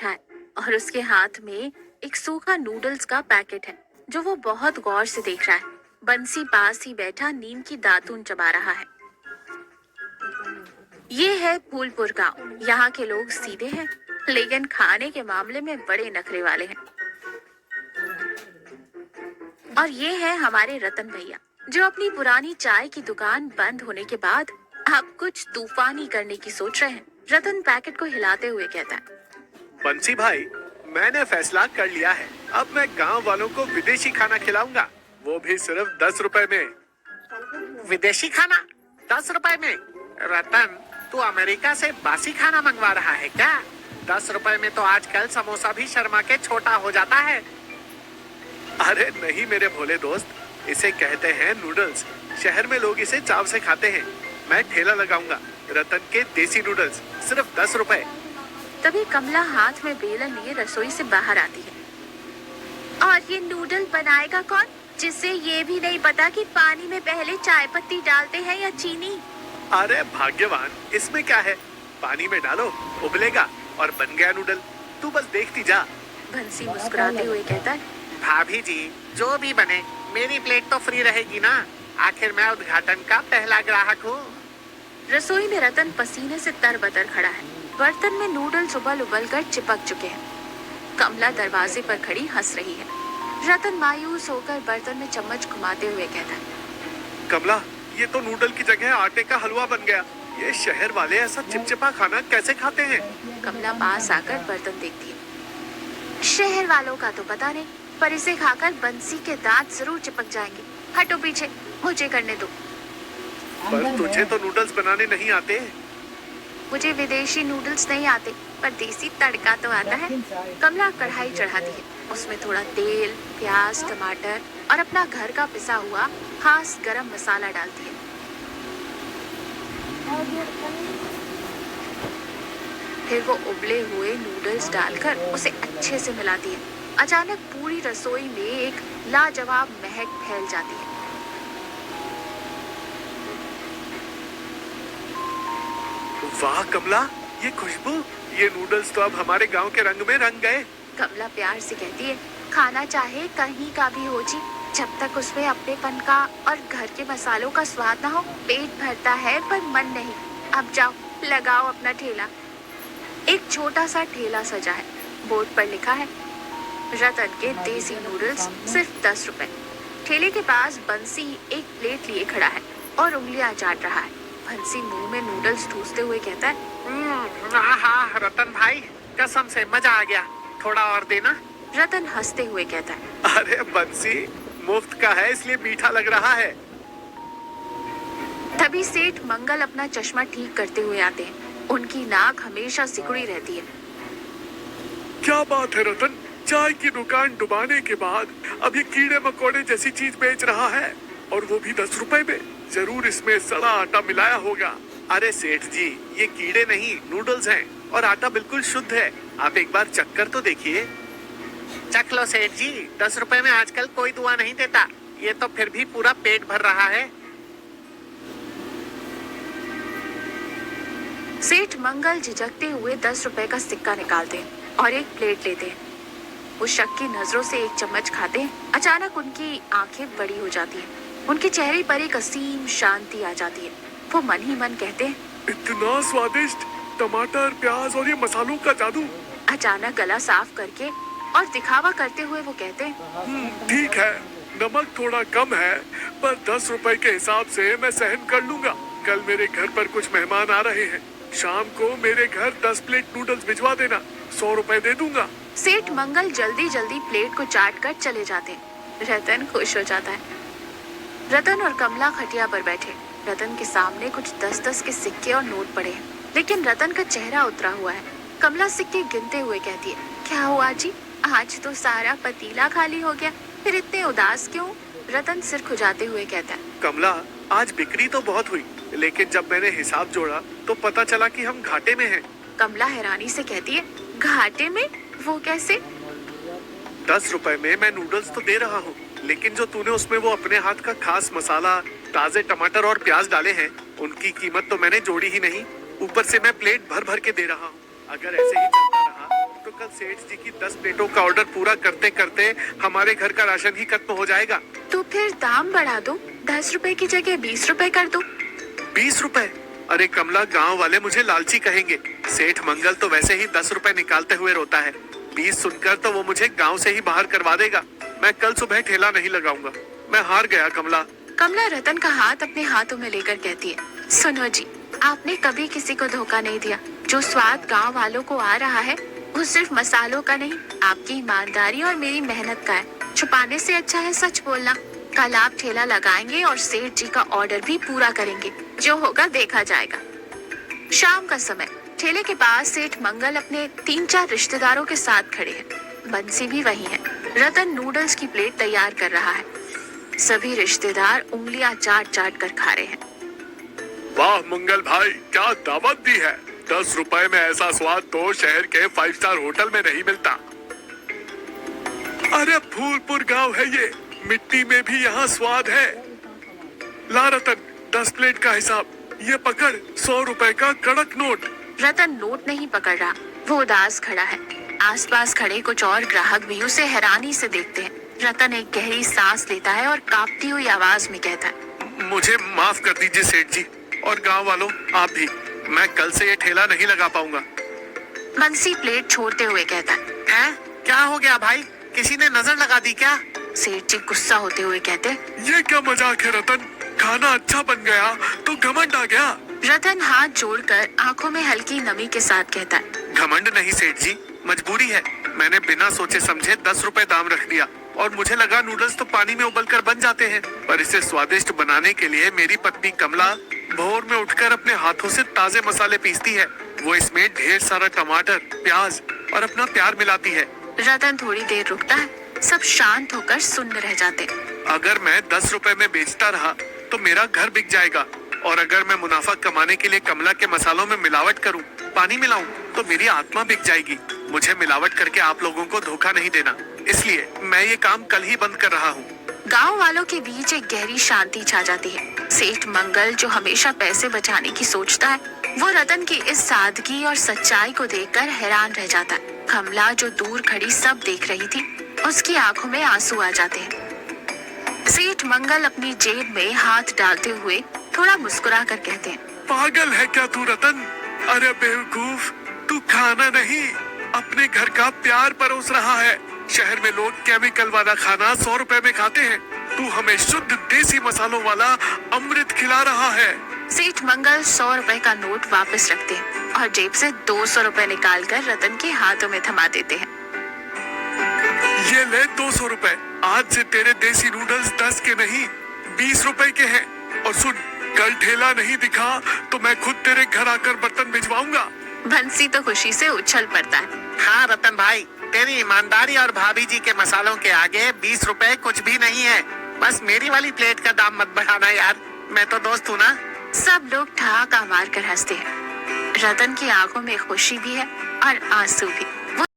बैठा है और उसके हाथ में एक सूखा नूडल्स का पैकेट है जो वो बहुत गौर से देख रहा है। बंसी पास ही बैठा नीम की दातून चबा रहा है। ये है फूलपुर गांव। यहाँ के लोग सीधे हैं, लेकिन खाने के मामले में बड़े नखरे वाले हैं। और ये है हमारे रतन भैया, जो अपनी पुरानी चाय की दुकान बंद होने के बाद अब कुछ तूफानी करने की सोच रहे हैं। रतन पैकेट को हिलाते हुए कहता है, बंसी भाई, मैंने फैसला कर लिया है। अब मैं गांव वालों को विदेशी खाना खिलाऊंगा, वो भी सिर्फ 10 रुपए में। विदेशी खाना 10 रुपए में? रतन, तू अमेरिका से बासी खाना मंगवा रहा है क्या? 10 रुपए में तो आजकल समोसा भी शर्मा के छोटा हो जाता है। अरे नहीं मेरे भोले दोस्त, इसे कहते हैं नूडल्स। शहर में लोग इसे चाव से खाते हैं। मैं ठेला लगाऊंगा, रतन के देसी नूडल्स, सिर्फ 10 रुपए। तभी कमला हाथ में बेलन लिए रसोई से बाहर आती है। और ये नूडल बनाएगा कौन, जिससे ये भी नहीं पता कि पानी में पहले चाय पत्ती डालते हैं या चीनी? अरे भाग्यवान, इसमें क्या है, पानी में डालो, उबलेगा और बन गया नूडल। तू बस देखती जा। बंसी मुस्कुराते हुए कहता है, भाभी जी, जो भी बने मेरी प्लेट तो फ्री रहेगी ना। आखिर मैं उद्घाटन का पहला ग्राहक हूँ। रसोई में रतन पसीने से तरबतर खड़ा है। बर्तन में नूडल्स उबल उबल कर चिपक चुके हैं। कमला दरवाजे पर खड़ी हंस रही है। रतन मायूस होकर बर्तन में चम्मच घुमाते हुए कहता है, कमला, ये तो नूडल की जगह आटे का हलवा बन गया। ये शहर वाले ऐसा चिपचिपा खाना कैसे खाते हैं? कमला पास आकर बर्तन देखती है। शहर वालों का तो पता नहीं, पर इसे खाकर बंसी के दांत जरूर चिपक जाएंगे। हटो पीछे, मुझे करने दो। पर तुझे तो नूडल्स बनाने नहीं आते। मुझे विदेशी नूडल्स नहीं आते, पर देसी तड़का तो आता है। कमला कढ़ाई चढ़ाती है। उसमें थोड़ा तेल, प्याज, टमाटर और अपना घर का पिसा हुआ खास गरम मसाला डालती है। फिर वो उबले हुए नूडल्स डालकर उसे अच्छे से मिलाती है। अचानक पूरी रसोई में एक लाजवाब महक फैल जाती है। वाह कमला, ये खुशबू, ये नूडल्स तो अब हमारे गांव के रंग में रंग गए। कमला प्यार से कहती है, खाना चाहे कहीं का भी हो जी, जब तक उसमें अपनेपन का और घर के मसालों का स्वाद ना हो, पेट भरता है पर मन नहीं। अब जाओ, लगाओ अपना ठेला। एक छोटा सा ठेला सजा है। बोर्ड पर लिखा है, रतन के देसी नूडल्स, सिर्फ 10 रुपए। ठेले के पास बंसी एक प्लेट लिए खड़ा है और उंगलियां चाट रहा है। बंसी मुंह में नूडल्स ठूसते हुए कहता है, आहा, रतन भाई, कसम से मजा आ गया। थोड़ा और देना। रतन हंसते हुए कहता है, अरे बंसी, मुफ्त का है इसलिए मीठा लग रहा है। तभी सेठ मंगल अपना चश्मा ठीक करते हुए आते हैं। उनकी नाक हमेशा सिकुड़ी रहती है। क्या बात है रतन, चाय की दुकान डुबाने के बाद अब ये कीड़े मकोड़े जैसी चीज बेच रहा है, और वो भी 10 रुपए में। जरूर इसमें सड़ा आटा मिलाया होगा। अरे सेठ जी, ये कीड़े नहीं, नूडल्स हैं और आटा बिल्कुल शुद्ध है। आप एक बार चख कर तो देखिए। चख लो सेठ जी, 10 रुपए में आजकल कोई दुआ नहीं देता। ये तो फिर भी पूरा पेट भर रहा है। सेठ मंगल झिझकते हुए 10 रुपए का सिक्का निकालते हैं और एक प्लेट लेते हैं। वो शक की नजरों से एक चम्मच खाते हैं। अचानक उनकी आंखें बड़ी हो जाती हैं। उनके चेहरे पर एक असीम शांति आ जाती है। वो मन ही मन कहते हैं, इतना स्वादिष्ट, टमाटर, प्याज और ये मसालों का जादू। अचानक गला साफ करके और दिखावा करते हुए वो कहते हैं, ठीक है, नमक थोड़ा कम है, पर 10 रुपए के हिसाब से मैं सहन कर लूंगा। कल मेरे घर पर कुछ मेहमान आ रहे हैं। शाम को मेरे घर 10 प्लेट नूडल्स भिजवा देना, 100 रुपए दे दूंगा। सेठ मंगल जल्दी जल्दी प्लेट को चाट कर चले जाते हैं। रतन खुश हो जाता है। रतन और कमला खटिया पर बैठे। रतन के सामने कुछ 10-10 के सिक्के और नोट पड़े हैं, लेकिन रतन का चेहरा उतरा हुआ है। कमला सिक्के गिनते हुए कहती है, क्या हुआ जी, आज तो सारा पतीला खाली हो गया, फिर इतने उदास क्यों? रतन सिर खुजाते हुए कहता है, कमला, आज बिक्री तो बहुत हुई, लेकिन जब मैंने हिसाब जोड़ा तो पता चला कि हम घाटे में हैं। कमला हैरानी से कहती है, घाटे में? वो कैसे? 10 रुपए में मैं नूडल्स तो दे रहा हूँ, लेकिन जो तूने उसमें वो अपने हाथ का खास मसाला, ताजे टमाटर और प्याज डाले हैं, उनकी कीमत तो मैंने जोड़ी ही नहीं। ऊपर से मैं प्लेट भर भर के दे रहा हूँ। अगर ऐसे ही चलता रहा तो कल सेठ जी की 10 प्लेटों का ऑर्डर पूरा करते करते हमारे घर का राशन ही खत्म हो जाएगा। तो फिर दाम बढ़ा दो, 10 रुपए की जगह 20 रुपए कर दो। 20 रुपए? अरे कमला, गांव वाले मुझे लालची कहेंगे। सेठ मंगल तो वैसे ही 10 रुपए निकालते हुए रोता है। 20 सुनकर तो वो मुझे गांव से ही बाहर करवा देगा। मैं कल सुबह ठेला नहीं लगाऊंगा। मैं हार गया कमला। कमला रतन का हाथ अपने हाथों में लेकर कहती है, सुनो जी, आपने कभी किसी को धोखा नहीं दिया। जो स्वाद गांव वालों को आ रहा है वो सिर्फ मसालों का नहीं, आपकी ईमानदारी और मेरी मेहनत का है। छुपाने से अच्छा है सच बोलना। कल आप ठेला लगाएंगे और सेठ जी का ऑर्डर भी पूरा करेंगे। जो होगा देखा जाएगा। शाम का समय, ठेले के पास सेठ मंगल अपने 3-4 रिश्तेदारों के साथ खड़े हैं। बंसी भी वही है। रतन नूडल्स की प्लेट तैयार कर रहा है। सभी रिश्तेदार उंगलियां चाट चाट कर खा रहे हैं। वाह मंगल भाई, क्या दावत दी है। 10 रुपए में ऐसा स्वाद तो शहर के 5 स्टार होटल में नहीं मिलता। अरे फूलपुर गांव है ये, मिट्टी में भी यहाँ स्वाद है। ला रतन, 10 प्लेट का हिसाब। ये पकड़, 100 रुपए का कड़क नोट। रतन नोट नहीं पकड़ रहा, वो उदास खड़ा है। आसपास खड़े कुछ और ग्राहक भी उसे हैरानी से देखते हैं। रतन एक गहरी सांस लेता है और कांपती हुई आवाज में कहता है, मुझे माफ कर दीजिए सेठ जी, और गांव वालों आप भी। मैं कल से ये ठेला नहीं लगा पाऊंगा। बंसी प्लेट छोड़ते हुए कहता है, हैं? क्या हो गया भाई? किसी ने नजर लगा दी क्या? सेठ जी गुस्सा होते हुए कहते हैं, ये क्या मजाक है रतन? खाना अच्छा बन गया तो घमंड आ गया। रतन हाथ जोड़कर आंखों में हल्की नमी के साथ कहता है, घमंड नहीं सेठ जी, मजबूरी है। मैंने बिना सोचे समझे 10 रुपए दाम रख दिया और मुझे लगा नूडल्स तो पानी में उबलकर बन जाते हैं। पर इसे स्वादिष्ट बनाने के लिए मेरी पत्नी कमला भोर में उठकर अपने हाथों से ताजे मसाले पीसती है। वो इसमें ढेर सारा टमाटर, प्याज और अपना प्यार मिलाती है। रतन थोड़ी देर रुकता है। सब शांत होकर सुन्न रह जाते। अगर मैं 10 रुपए में बेचता रहा तो मेरा घर बिक जाएगा, और अगर मैं मुनाफा कमाने के लिए कमला के मसालों में मिलावट करूं, पानी मिलाऊं, तो मेरी आत्मा बिक जाएगी। मुझे मिलावट करके आप लोगों को धोखा नहीं देना, इसलिए मैं ये काम कल ही बंद कर रहा हूँ। गांव वालों के बीच एक गहरी शांति छा जाती है। सेठ मंगल, जो हमेशा पैसे बचाने की सोचता है, वो रतन की इस सादगी और सच्चाई को देखकर हैरान रह जाता है। कमला, जो दूर खड़ी सब देख रही थी, उसकी आंखों में आंसू आ जाते हैं। सेठ मंगल अपनी जेब में हाथ डालते हुए थोड़ा मुस्कुरा कर कहते हैं, पागल है क्या तू रतन? अरे बेवकूफ, तू खाना नहीं अपने घर का प्यार परोस रहा है। शहर में लोग केमिकल वाला खाना 100 रुपए में खाते हैं, तू हमें शुद्ध देसी मसालों वाला अमृत खिला रहा है। सेठ मंगल 100 रुपए का नोट वापस रखते हैं और जेब से 200 रुपए निकालकर रतन के हाथों में थमा देते हैं। ये ले 200 रुपए। आज से तेरे देसी नूडल्स 10 के नहीं 20 रुपए के हैं। और सुन, कल ठेला नहीं दिखा तो मैं खुद तेरे घर आकर बर्तन भिजवाऊंगा। बंसी तो खुशी से उछल पड़ता है। हाँ रतन भाई, तेरी ईमानदारी और भाभी जी के मसालों के आगे 20 रुपए कुछ भी नहीं है। बस मेरी वाली प्लेट का दाम मत बढ़ाना यार, मैं तो दोस्त हूँ ना। सब लोग ठहाका मारकर हंसते हैं। रतन की आंखों में खुशी भी है और आंसू भी।